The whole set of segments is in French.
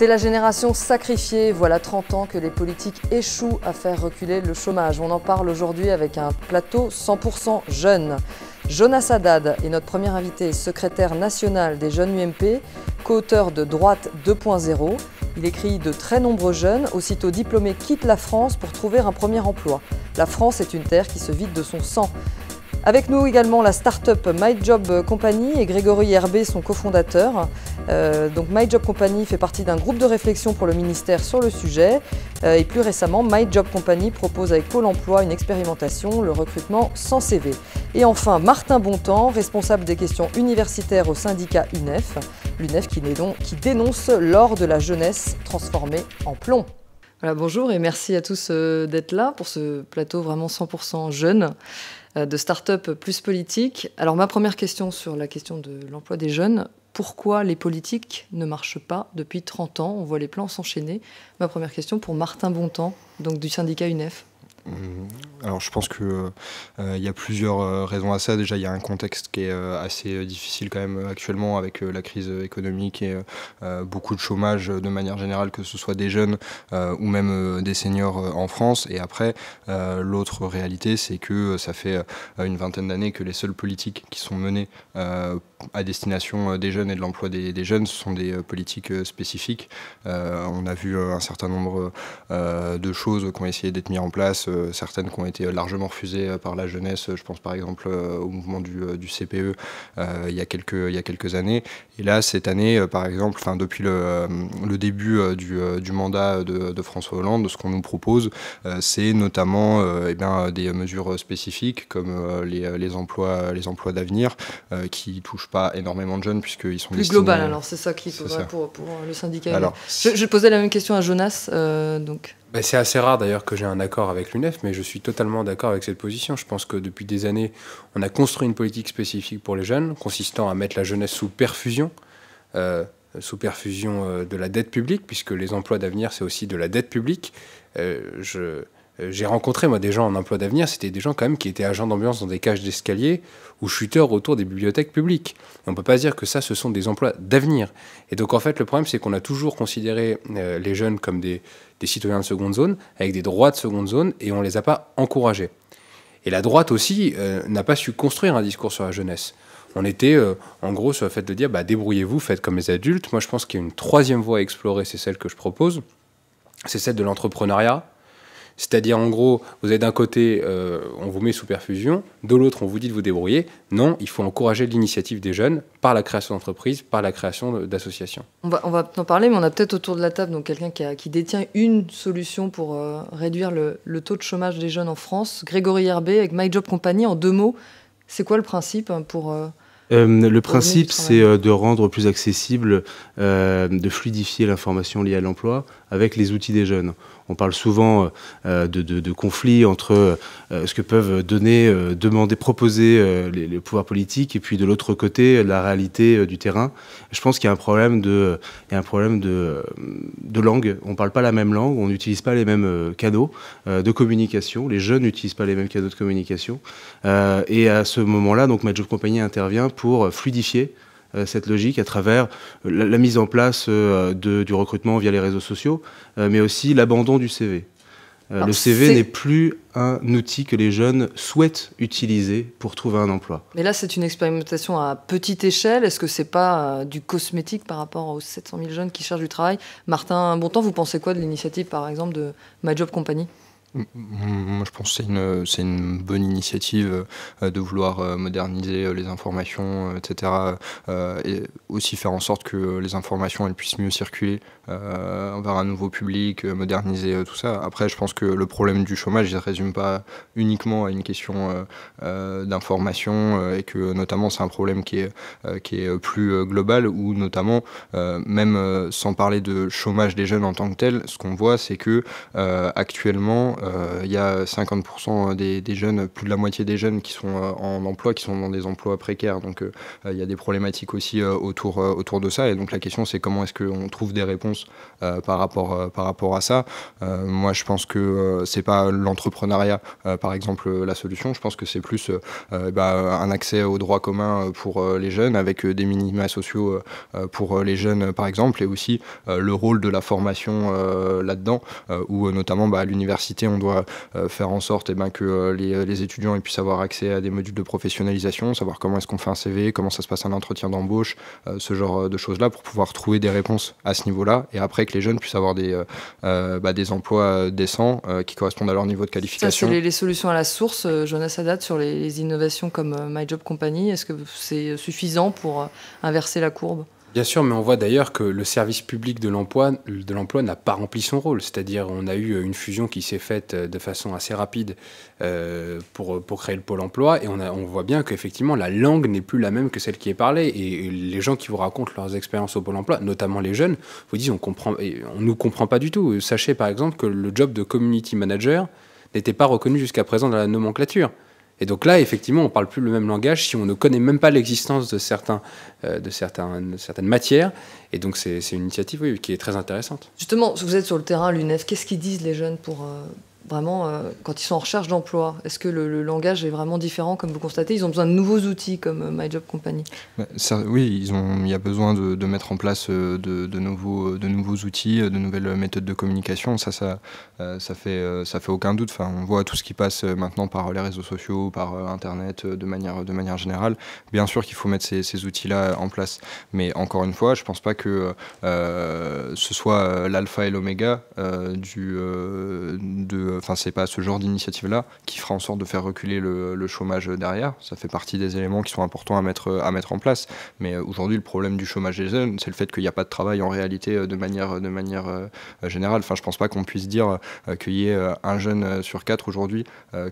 C'est la génération sacrifiée. Voilà 30 ans que les politiques échouent à faire reculer le chômage. On en parle aujourd'hui avec un plateau 100% jeune. Jonas Haddad est notre premier invité, secrétaire national des jeunes UMP, co-auteur de Droite 2.0. Il écrit de très nombreux jeunes, aussitôt diplômés, quittent la France pour trouver un premier emploi. La France est une terre qui se vide de son sang. Avec nous également la start-up MyJob Company et Grégory Herbé, son cofondateur. Donc MyJob Company fait partie d'un groupe de réflexion pour le ministère sur le sujet. Et plus récemment, MyJob Company propose avec Pôle emploi une expérimentation, le recrutement sans CV. Et enfin, Martin Bontemps, responsable des questions universitaires au syndicat UNEF. L'UNEF qui dénonce l'or de la jeunesse transformée en plomb. Voilà, bonjour et merci à tous d'être là pour ce plateau vraiment 100% jeune de start-up plus politique. Alors ma première question sur la question de l'emploi des jeunes, pourquoi les politiques ne marchent pas depuis 30 ans? On voit les plans s'enchaîner. Ma première question pour Martin Bontemps, donc du syndicat UNEF. Alors je pense que y a plusieurs raisons à ça. Déjà il y a un contexte qui est assez difficile quand même actuellement avec la crise économique et beaucoup de chômage de manière générale, que ce soit des jeunes ou même des seniors en France. Et après l'autre réalité, c'est que ça fait une vingtaine d'années que les seules politiques qui sont menées à destination des jeunes et de l'emploi des jeunes, ce sont des politiques spécifiques. On a vu un certain nombre de choses qui ont essayé d'être mises en place, certaines qui ont été largement refusées par la jeunesse. Je pense par exemple au mouvement du CPE il y a quelques années. Et là, cette année, par exemple, depuis le début du mandat de François Hollande, ce qu'on nous propose, c'est notamment des mesures spécifiques comme les emplois d'avenir qui touchent pas énormément de jeunes puisqu'ils sont plus global. Alors c'est ça qu'il faudrait pour le syndicat. Alors, je posais la même question à Jonas. C'est assez rare d'ailleurs que j'ai un accord avec l'UNEF, mais je suis totalement d'accord avec cette position. Je pense que depuis des années, on a construit une politique spécifique pour les jeunes, consistant à mettre la jeunesse sous perfusion de la dette publique, puisque les emplois d'avenir, c'est aussi de la dette publique. J'ai rencontré moi des gens en emploi d'avenir, c'était des gens quand même qui étaient agents d'ambiance dans des cages d'escalier ou chuteurs autour des bibliothèques publiques. Et on ne peut pas se dire que ça, ce sont des emplois d'avenir. Et donc en fait, le problème, c'est qu'on a toujours considéré les jeunes comme des citoyens de seconde zone, avec des droits de seconde zone, et on ne les a pas encouragés. Et la droite aussi n'a pas su construire un discours sur la jeunesse. On était en gros sur le fait de dire débrouillez-vous, faites comme les adultes. Moi je pense qu'il y a une troisième voie à explorer, c'est celle que je propose, c'est celle de l'entrepreneuriat. C'est-à-dire, en gros, vous avez d'un côté, on vous met sous perfusion, de l'autre, on vous dit de vous débrouiller. Non, il faut encourager l'initiative des jeunes par la création d'entreprises, par la création d'associations. On va en parler, mais on a peut-être autour de la table donc quelqu'un qui détient une solution pour réduire le taux de chômage des jeunes en France. Grégory Herbé, avec MyJob Company, en 2 mots, c'est quoi le principe pour... Le principe, c'est de rendre plus accessible, de fluidifier l'information liée à l'emploi avec les outils des jeunes. On parle souvent de conflits entre ce que peuvent proposer les pouvoirs politiques et puis de l'autre côté, la réalité du terrain. Je pense qu'il y a un problème de langue. On ne parle pas la même langue, on n'utilise pas les mêmes canaux de communication. Les jeunes n'utilisent pas les mêmes canaux de communication. Et à ce moment-là, donc MyJob Company intervient pour fluidifier cette logique à travers la mise en place du recrutement via les réseaux sociaux, mais aussi l'abandon du CV. Le CV n'est plus un outil que les jeunes souhaitent utiliser pour trouver un emploi. Mais là, c'est une expérimentation à petite échelle. Est-ce que c'est pas du cosmétique par rapport aux 700 000 jeunes qui cherchent du travail? Martin Bontemps, vous pensez quoi de l'initiative, par exemple, de MyJob Company? Moi, je pense que c'est une bonne initiative de vouloir moderniser les informations, etc. Et aussi faire en sorte que les informations elles puissent mieux circuler vers un nouveau public, moderniser tout ça. Après, je pense que le problème du chômage, il ne se résume pas uniquement à une question d'information et que notamment c'est un problème qui est plus global, où notamment, même sans parler de chômage des jeunes en tant que tel, ce qu'on voit, c'est que actuellement, il y a 50% des jeunes, plus de la moitié des jeunes qui sont en emploi, qui sont dans des emplois précaires. Donc il y a des problématiques aussi autour de ça. Et donc la question, c'est comment est-ce qu'on trouve des réponses par rapport à ça. Moi, je pense que c'est pas l'entrepreneuriat, par exemple, la solution. Je pense que c'est plus un accès aux droits communs pour les jeunes, avec des minima sociaux pour les jeunes, par exemple, et aussi le rôle de la formation là-dedans, où notamment à l'université, on doit faire en sorte que les étudiants puissent avoir accès à des modules de professionnalisation, savoir comment est-ce qu'on fait un CV, comment ça se passe un entretien d'embauche, ce genre de choses-là, pour pouvoir trouver des réponses à ce niveau-là, et après que les jeunes puissent avoir des emplois décents qui correspondent à leur niveau de qualification. Ça, c'est les solutions à la source, Jonas Haddad, sur les innovations comme My Job Company. Est-ce que c'est suffisant pour inverser la courbe ? Bien sûr, mais on voit d'ailleurs que le service public de l'emploi n'a pas rempli son rôle. C'est-à-dire, on a eu une fusion qui s'est faite de façon assez rapide pour créer le pôle emploi, et on voit bien qu'effectivement, la langue n'est plus la même que celle qui est parlée. Et les gens qui vous racontent leurs expériences au pôle emploi, notamment les jeunes, vous disent on nous comprend pas du tout. Sachez par exemple que le job de community manager n'était pas reconnu jusqu'à présent dans la nomenclature. Et donc là, effectivement, on ne parle plus le même langage si on ne connaît même pas l'existence de certaines matières. Et donc c'est une initiative qui est très intéressante. Justement, vous êtes sur le terrain, l'UNEF, qu'est-ce qu'ils disent les jeunes pour vraiment, quand ils sont en recherche d'emploi? Est-ce que le langage est vraiment différent, comme vous constatez? Ils ont besoin de nouveaux outils comme My Job Company. Oui, il y a besoin de mettre en place de nouveaux outils, de nouvelles méthodes de communication. Ça fait aucun doute. Enfin, on voit tout ce qui passe maintenant par les réseaux sociaux, par Internet, de manière générale. Bien sûr qu'il faut mettre ces outils-là en place. Mais encore une fois, je ne pense pas que ce soit l'alpha et l'oméga c'est pas ce genre d'initiative-là qui fera en sorte de faire reculer le chômage derrière. Ça fait partie des éléments qui sont importants à mettre en place. Mais aujourd'hui, le problème du chômage des jeunes, c'est le fait qu'il n'y a pas de travail en réalité de manière générale. Enfin, je pense pas qu'on puisse dire qu'il y ait un jeune sur 4 aujourd'hui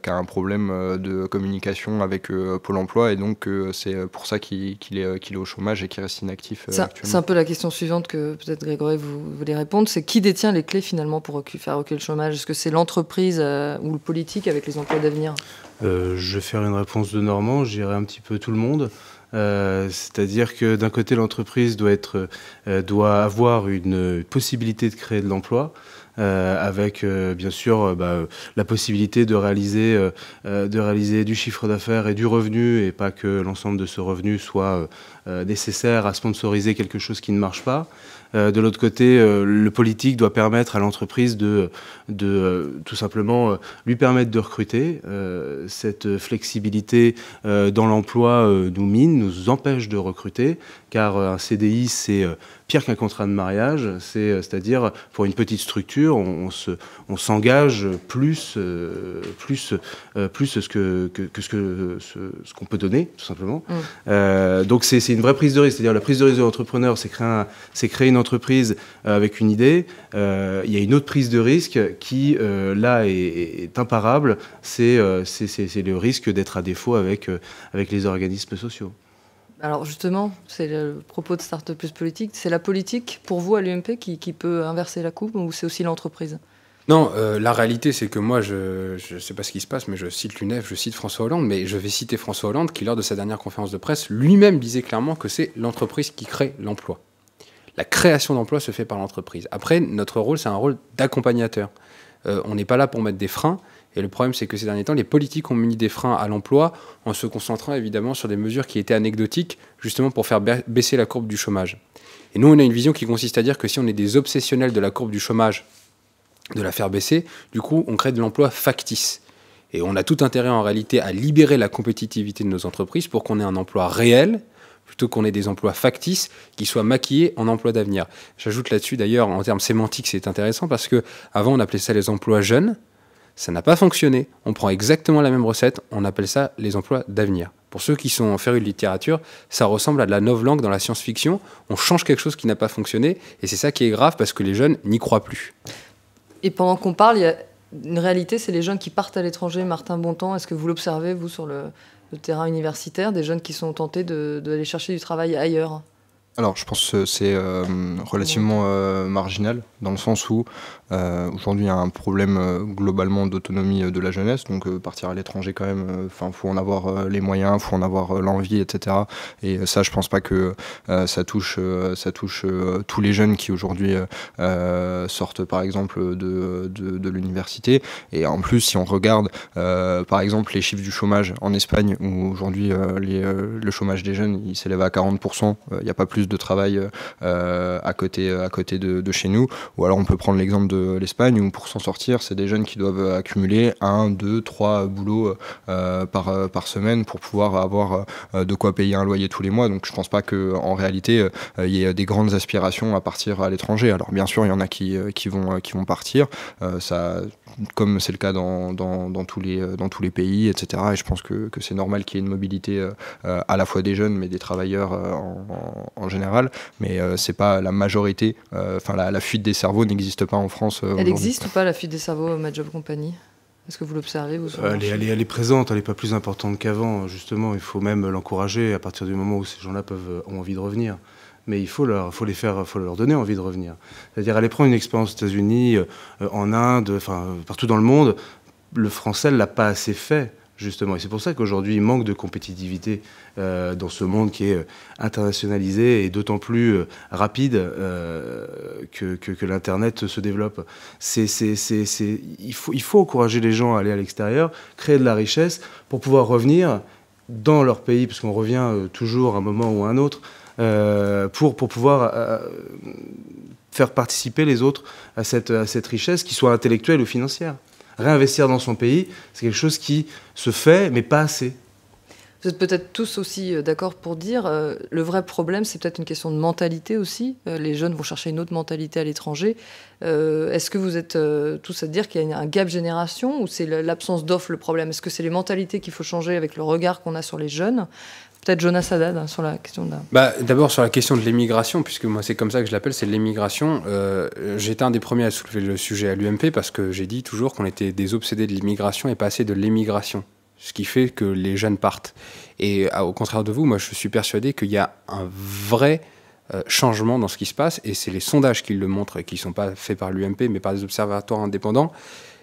qui a un problème de communication avec Pôle emploi, et donc c'est pour ça qu'il est au chômage et qu'il reste inactif actuellement. C'est un peu la question suivante que peut-être Grégory vous voulez répondre. C'est qui détient les clés finalement pour faire reculer le chômage? Est-ce que c'est l'entreprise ou le politique avec les emplois d'avenir? Je vais faire une réponse de Normand, je dirais un petit peu tout le monde. C'est-à-dire que d'un côté, l'entreprise doit avoir une possibilité de créer de l'emploi, avec bien sûr la possibilité de réaliser du chiffre d'affaires et du revenu, et pas que l'ensemble de ce revenu soit nécessaire à sponsoriser quelque chose qui ne marche pas. De l'autre côté, le politique doit permettre à l'entreprise de tout simplement lui permettre de recruter. Cette flexibilité dans l'emploi nous mine, nous empêche de recruter, car un CDI, c'est pire qu'un contrat de mariage. C'est-à-dire, pour une petite structure, on s'engage plus ce qu'on peut donner, tout simplement. Donc c'est une vraie prise de risque. C'est-à-dire, la prise de risque de l'entrepreneur, c'est créer une entreprise avec une idée. Il y a une autre prise de risque qui, là, est imparable. C'est le risque d'être à défaut avec les organismes sociaux. Alors justement, c'est le propos de Start-up Plus Politique. C'est la politique, pour vous, à l'UMP, qui peut inverser la coupe, ou c'est aussi l'entreprise? Non, la réalité, c'est que moi, je ne sais pas ce qui se passe, mais je cite l'UNEF, je cite François Hollande, mais je vais citer François Hollande qui, lors de sa dernière conférence de presse, lui-même disait clairement que c'est l'entreprise qui crée l'emploi. La création d'emploi se fait par l'entreprise. Après, notre rôle, c'est un rôle d'accompagnateur. On n'est pas là pour mettre des freins. Et le problème, c'est que ces derniers temps, les politiques ont mis des freins à l'emploi en se concentrant évidemment sur des mesures qui étaient anecdotiques, justement pour faire baisser la courbe du chômage. Et nous, on a une vision qui consiste à dire que si on est des obsessionnels de la courbe du chômage, de la faire baisser, du coup, on crée de l'emploi factice. Et on a tout intérêt en réalité à libérer la compétitivité de nos entreprises pour qu'on ait un emploi réel, plutôt qu'on ait des emplois factices qui soient maquillés en emplois d'avenir. J'ajoute là-dessus d'ailleurs, en termes sémantiques, c'est intéressant parce qu'avant, on appelait ça les emplois jeunes. Ça n'a pas fonctionné. On prend exactement la même recette, on appelle ça les emplois d'avenir. Pour ceux qui sont férus de littérature, ça ressemble à de la novlangue dans la science-fiction. On change quelque chose qui n'a pas fonctionné, et c'est ça qui est grave parce que les jeunes n'y croient plus. Et pendant qu'on parle, il y a une réalité, c'est les jeunes qui partent à l'étranger. Martin Bontemps, est-ce que vous l'observez, vous, sur le terrain universitaire, des jeunes qui sont tentés d'aller chercher du travail ailleurs? Alors, je pense que c'est relativement marginal, dans le sens où aujourd'hui il y a un problème globalement d'autonomie de la jeunesse, donc partir à l'étranger quand même, faut en avoir les moyens, faut en avoir l'envie, etc. Et ça, je pense pas que ça touche tous les jeunes qui aujourd'hui sortent par exemple de l'université. Et en plus, si on regarde par exemple les chiffres du chômage en Espagne, où aujourd'hui le chômage des jeunes il s'élève à 40%, il n'y a pas plus de travail à côté de chez nous. Ou alors on peut prendre l'exemple de l'Espagne, où pour s'en sortir, c'est des jeunes qui doivent accumuler 1, 2, 3 boulots par semaine pour pouvoir avoir de quoi payer un loyer tous les mois. Donc je pense pas qu'en réalité il y ait des grandes aspirations à partir à l'étranger. Alors bien sûr il y en a qui vont partir, ça, comme c'est le cas dans tous les pays, etc. Et je pense que c'est normal qu'il y ait une mobilité à la fois des jeunes mais des travailleurs en général, mais c'est pas la majorité. La fuite des cerveaux n'existe pas en France. Elle existe ou pas, la fuite des cerveaux, My Job Company? Est-ce que vous l'observez? Elle est présente, elle n'est pas plus importante qu'avant. Justement, il faut même l'encourager à partir du moment où ces gens-là ont envie de revenir. Mais il faut leur donner envie de revenir. C'est-à-dire aller prendre une expérience aux États-Unis, en Inde, partout dans le monde. Le français ne l'a pas assez fait, justement. Et c'est pour ça qu'aujourd'hui, il manque de compétitivité dans ce monde qui est internationalisé et d'autant plus rapide que l'Internet se développe. Il faut encourager les gens à aller à l'extérieur, créer de la richesse pour pouvoir revenir dans leur pays, parce qu'on revient toujours à un moment ou à un autre, pour pouvoir faire participer les autres à cette richesse, qu'il soit intellectuelle ou financière. Réinvestir dans son pays, c'est quelque chose qui se fait, mais pas assez. Vous êtes peut-être tous aussi d'accord pour dire le vrai problème, c'est peut-être une question de mentalité aussi. Les jeunes vont chercher une autre mentalité à l'étranger. Est-ce que vous êtes tous à dire qu'il y a un gap génération ou c'est l'absence d'offre le problème? Est-ce que c'est les mentalités qu'il faut changer avec le regard qu'on a sur les jeunes? Peut-être Jonas Haddad sur la question de D'abord sur la question de l'émigration, puisque moi c'est comme ça que je l'appelle, c'est l'émigration. J'étais un des premiers à soulever le sujet à l'UMP parce que j'ai dit toujours qu'on était des obsédés de l'immigration et pas assez de l'émigration. Ce qui fait que les jeunes partent. Et au contraire de vous, moi je suis persuadé qu'il y a un vrai changement dans ce qui se passe, et c'est les sondages qui le montrent, et qui ne sont pas faits par l'UMP, mais par des observatoires indépendants.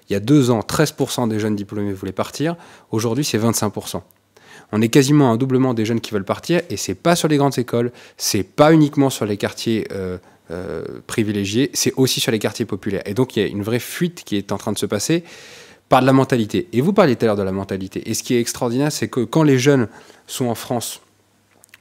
Il y a 2 ans, 13% des jeunes diplômés voulaient partir. Aujourd'hui, c'est 25%. On est quasiment à un doublement des jeunes qui veulent partir, et c'est pas sur les grandes écoles, c'est pas uniquement sur les quartiers privilégiés, c'est aussi sur les quartiers populaires. Et donc il y a une vraie fuite qui est en train de se passer par de la mentalité. Et vous parliez tout à l'heure de la mentalité. Et ce qui est extraordinaire, c'est que quand les jeunes sont en France,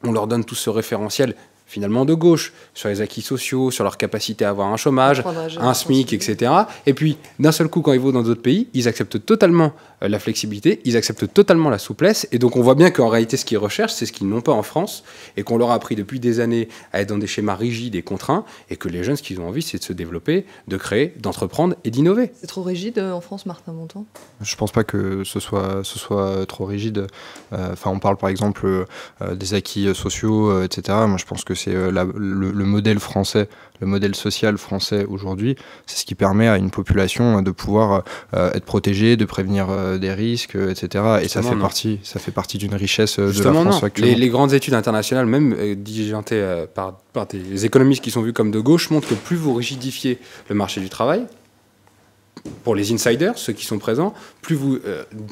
on leur donne tout ce référentiel finalement de gauche, sur les acquis sociaux, sur leur capacité à avoir un chômage, un SMIC, etc. Et puis, d'un seul coup, quand ils vont dans d'autres pays, ils acceptent totalement la flexibilité, ils acceptent totalement la souplesse, et donc on voit bien qu'en réalité, ce qu'ils recherchent, c'est ce qu'ils n'ont pas en France, et qu'on leur a appris depuis des années à être dans des schémas rigides et contraints, et que les jeunes, ce qu'ils ont envie, c'est de se développer, de créer, d'entreprendre et d'innover. C'est trop rigide en France, Martin Bontemps? Je pense pas que ce soit trop rigide. On parle par exemple des acquis sociaux, etc. Moi, je pense que c'est le modèle français, le modèle social français aujourd'hui, c'est ce qui permet à une population de pouvoir être protégée, de prévenir des risques, etc. Et ça fait partie d'une richesse de la France actuellement. Les grandes études internationales, même diligentées par des économistes qui sont vus comme de gauche, montrent que plus vous rigidifiez le marché du travail, pour les insiders, ceux qui sont présents, plus vous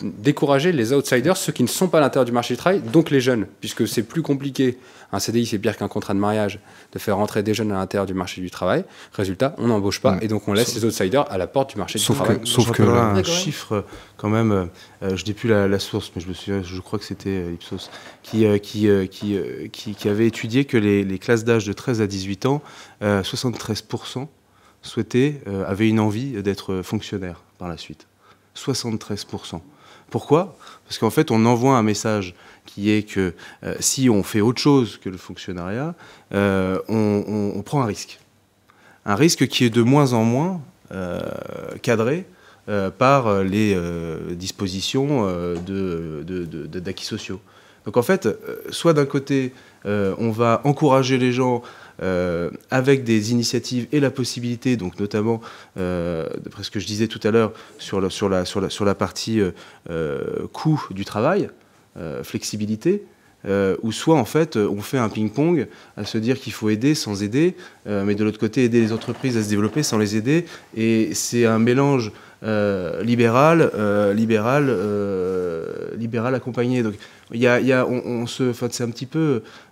découragez les outsiders, ceux qui ne sont pas à l'intérieur du marché du travail, donc les jeunes, puisque c'est plus compliqué. Un CDI, c'est pire qu'un contrat de mariage, de faire rentrer des jeunes à l'intérieur du marché du travail. Résultat, on n'embauche pas, et donc on laisse les outsiders à la porte du marché du travail. Sauf que un chiffre, quand même, je n'ai plus la source, mais je crois que c'était Ipsos, qui avait étudié que les classes d'âge de 13 à 18 ans, 73% avaient une envie d'être fonctionnaire par la suite. 73%. Pourquoi? Parce qu'en fait, on envoie un message qui est que si on fait autre chose que le fonctionnariat, on prend un risque. Un risque qui est de moins en moins cadré par les dispositions d'acquis sociaux. Donc en fait, soit d'un côté, on va encourager les gens avec des initiatives et la possibilité, donc notamment, d'après ce que je disais tout à l'heure, sur la partie coût du travail, flexibilité, où soit en fait on fait un ping-pong à se dire qu'il faut aider sans aider, mais de l'autre côté aider les entreprises à se développer sans les aider, et c'est un mélange libéral accompagné. Donc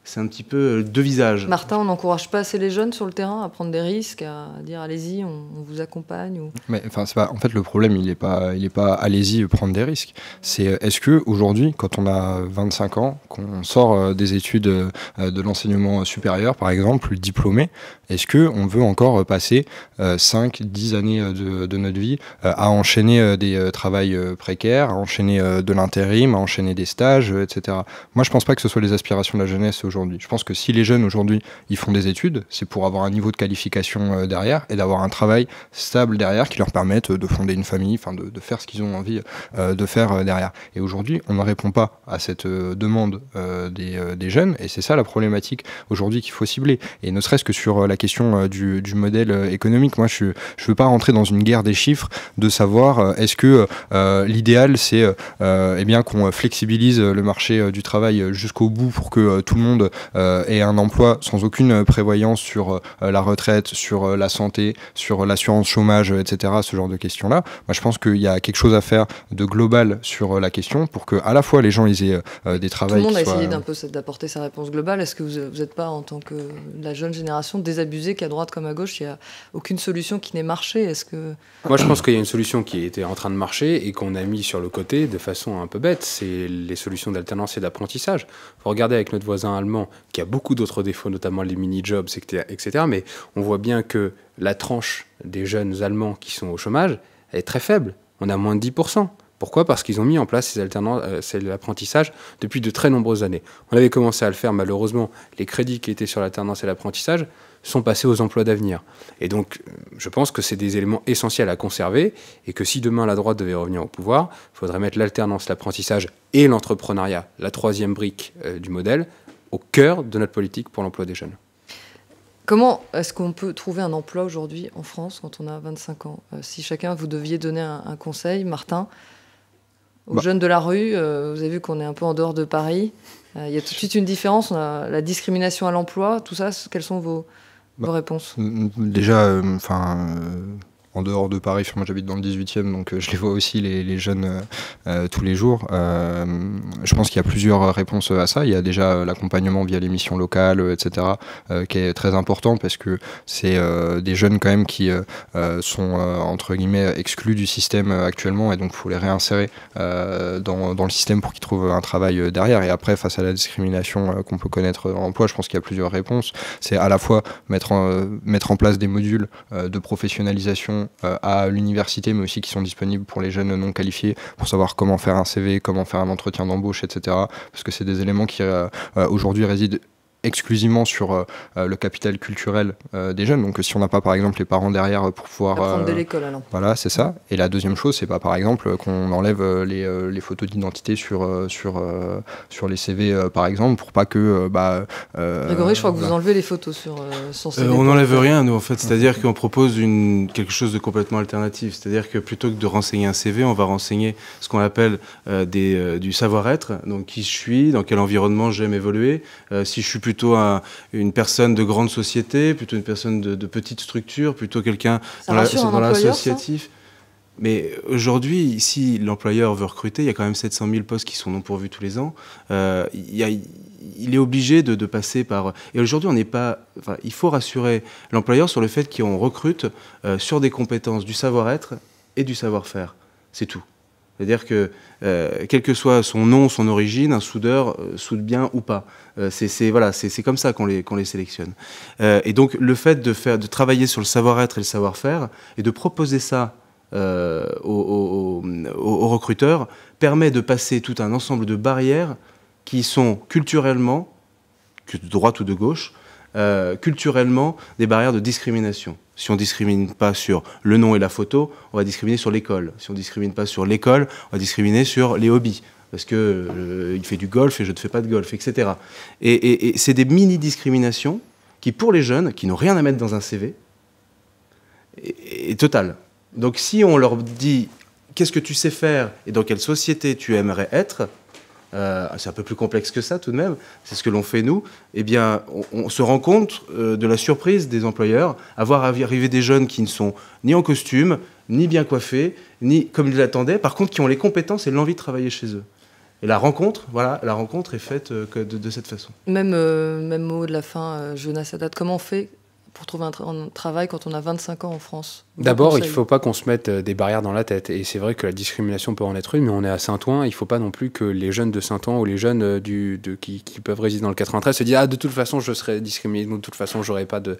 c'est un petit peu deux visages. Martin, on n'encourage pas assez les jeunes sur le terrain à prendre des risques, à dire allez-y, on vous accompagne ou... Mais enfin, c'est pas, en fait, le problème, il est pas allez-y prendre des risques. C'est est-ce que aujourd'hui, quand on a 25 ans, qu'on sort des études de l'enseignement supérieur, par exemple, diplômé, est-ce que on veut encore passer 5-10 années de notre vie à enchaîner des travails précaires, à enchaîner de l'intérim, à enchaîner des stages, etc. Moi, je pense pas que ce soit les aspirations de la jeunesse aujourd'hui. Je pense que si les jeunes aujourd'hui, ils font des études, c'est pour avoir un niveau de qualification derrière et d'avoir un travail stable derrière qui leur permette de fonder une famille, enfin de faire ce qu'ils ont envie de faire derrière. Et aujourd'hui, on ne répond pas à cette demande des jeunes, et c'est ça la problématique aujourd'hui qu'il faut cibler. Et ne serait-ce que sur la question du modèle économique, moi je veux pas rentrer dans une guerre des chiffres de savoir est-ce que l'idéal c'est eh bien qu'on flexibilise le marché du travail jusqu'au bout pour que tout le monde ait un emploi sans aucune prévoyance sur la retraite, sur la santé, sur l'assurance chômage, etc., ce genre de questions-là. Moi, je pense qu'il y a quelque chose à faire de global sur la question pour que, à la fois, les gens ils aient des travails. Tout le monde a essayé d'un peu d'apporter sa réponse globale. Est-ce que vous n'êtes pas, en tant que la jeune génération, désabusée qu'à droite comme à gauche, il n'y a aucune solution qui n'ait marché? Est-ce que... Moi, je pense qu'il y a une solution qui était en train de marcher et qu'on a mis sur le côté de façon un peu bête. C'est les solutions d'alternance et d'apprentissage. Il faut regarder avec notre voisin allemand, qui a beaucoup d'autres défauts, notamment les mini-jobs, etc. Mais on voit bien que la tranche des jeunes Allemands qui sont au chômage, elle est très faible. On a moins de 10%. Pourquoi ? Parce qu'ils ont mis en place ces alternances, l'apprentissage depuis de très nombreuses années. On avait commencé à le faire, malheureusement, les crédits qui étaient sur l'alternance et l'apprentissage sont passés aux emplois d'avenir. Et donc, je pense que c'est des éléments essentiels à conserver, et que si demain la droite devait revenir au pouvoir, il faudrait mettre l'alternance, l'apprentissage et l'entrepreneuriat, la troisième brique du modèle, au cœur de notre politique pour l'emploi des jeunes. Comment est-ce qu'on peut trouver un emploi aujourd'hui en France quand on a 25 ans ? Si chacun, vous deviez donner un conseil, Martin, aux jeunes de la rue, vous avez vu qu'on est un peu en dehors de Paris. Il y a tout de suite une différence. On a la discrimination à l'emploi, tout ça. Quelles sont vos réponses ? Déjà, en dehors de Paris, moi j'habite dans le 18e, donc je les vois aussi, les jeunes, tous les jours. Je pense qu'il y a plusieurs réponses à ça. Il y a déjà l'accompagnement via les missions locales, etc., qui est très important parce que c'est des jeunes quand même qui sont, entre guillemets, exclus du système actuellement, et donc il faut les réinsérer dans le système pour qu'ils trouvent un travail derrière. Et après, face à la discrimination qu'on peut connaître en emploi, je pense qu'il y a plusieurs réponses. C'est à la fois mettre en place des modules de professionnalisation à l'université, mais aussi qui sont disponibles pour les jeunes non qualifiés, pour savoir comment faire un CV, comment faire un entretien d'embauche, etc. Parce que c'est des éléments qui aujourd'hui résident exclusivement sur le capital culturel des jeunes. Donc si on n'a pas par exemple les parents derrière pour pouvoir apprendre de l'école alors. Voilà, c'est ça. Et la deuxième chose, c'est pas par exemple qu'on enlève les photos d'identité sur les CV par exemple, pour pas que Grégory, je crois que vous enlevez les photos sur son CV. On n'enlève rien, nous, en fait. C'est-à-dire qu'on propose quelque chose de complètement alternatif. C'est-à-dire que plutôt que de renseigner un CV, on va renseigner ce qu'on appelle du savoir-être. Donc, qui je suis, dans quel environnement j'aime évoluer, si je suis plutôt une personne de grande société, plutôt une personne de petite structure, plutôt quelqu'un dans l'associatif. Mais aujourd'hui, si l'employeur veut recruter, il y a quand même 700 000 postes qui sont non pourvus tous les ans. Il est obligé de passer par... Et aujourd'hui, il faut rassurer l'employeur sur le fait qu'on recrute sur des compétences du savoir-être et du savoir-faire. C'est tout. C'est-à-dire que, quel que soit son nom, son origine, un soudeur soude bien ou pas. C'est comme ça qu'on les sélectionne. Et donc, le fait de travailler sur le savoir-être et le savoir-faire, et de proposer ça aux recruteurs, permet de passer tout un ensemble de barrières qui sont culturellement, de droite ou de gauche, culturellement des barrières de discrimination. Si on ne discrimine pas sur le nom et la photo, on va discriminer sur l'école. Si on ne discrimine pas sur l'école, on va discriminer sur les hobbies. Parce il fait du golf et je ne fais pas de golf, etc. Et c'est des mini-discriminations qui, pour les jeunes, qui n'ont rien à mettre dans un CV, est totale. Donc si on leur dit qu'est-ce que tu sais faire et dans quelle société tu aimerais être, c'est un peu plus complexe que ça tout de même, c'est ce que l'on fait nous, eh bien, on se rend compte de la surprise des employeurs à voir arriver des jeunes qui ne sont ni en costume, ni bien coiffés, ni comme ils l'attendaient, par contre qui ont les compétences et l'envie de travailler chez eux. Et la rencontre est faite de cette façon. Même mot de la fin, Jonas Haddad, comment on fait pour trouver un travail quand on a 25 ans en France? D'abord, il ne faut pas qu'on se mette des barrières dans la tête. Et c'est vrai que la discrimination peut en être une, mais on est à Saint-Ouen. Il ne faut pas non plus que les jeunes de Saint-Ouen ou les jeunes qui peuvent résider dans le 93 se disent « Ah, de toute façon, je serai discriminé. De toute façon, j'aurai pas de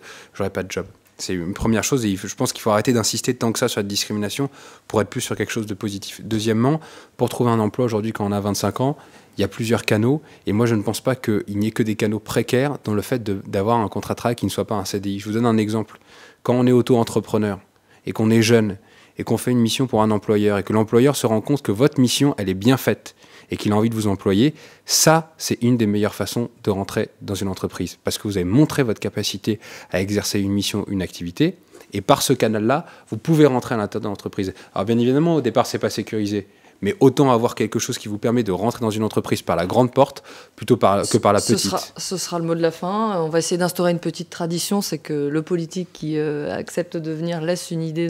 job. » C'est une première chose. Et je pense qu'il faut arrêter d'insister tant que ça sur la discrimination pour être plus sur quelque chose de positif. Deuxièmement, pour trouver un emploi aujourd'hui quand on a 25 ans, il y a plusieurs canaux, et moi je ne pense pas qu'il n'y ait que des canaux précaires dans le fait d'avoir un contrat de travail qui ne soit pas un CDI. Je vous donne un exemple. Quand on est auto-entrepreneur, et qu'on est jeune, et qu'on fait une mission pour un employeur, et que l'employeur se rend compte que votre mission, elle est bien faite, et qu'il a envie de vous employer, ça, c'est une des meilleures façons de rentrer dans une entreprise. Parce que vous avez montré votre capacité à exercer une mission, une activité, et par ce canal-là, vous pouvez rentrer à l'intérieur de l'entreprise. Alors bien évidemment, au départ, c'est pas sécurisé. Mais autant avoir quelque chose qui vous permet de rentrer dans une entreprise par la grande porte plutôt que par la petite. Ce sera le mot de la fin. On va essayer d'instaurer une petite tradition, c'est que le politique qui accepte de venir laisse une idée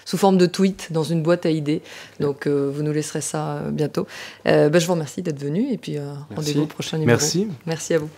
sous forme de tweet dans une boîte à idées. Donc vous nous laisserez ça bientôt. Je vous remercie d'être venu et puis rendez-vous au prochain numéro. Merci. Merci à vous.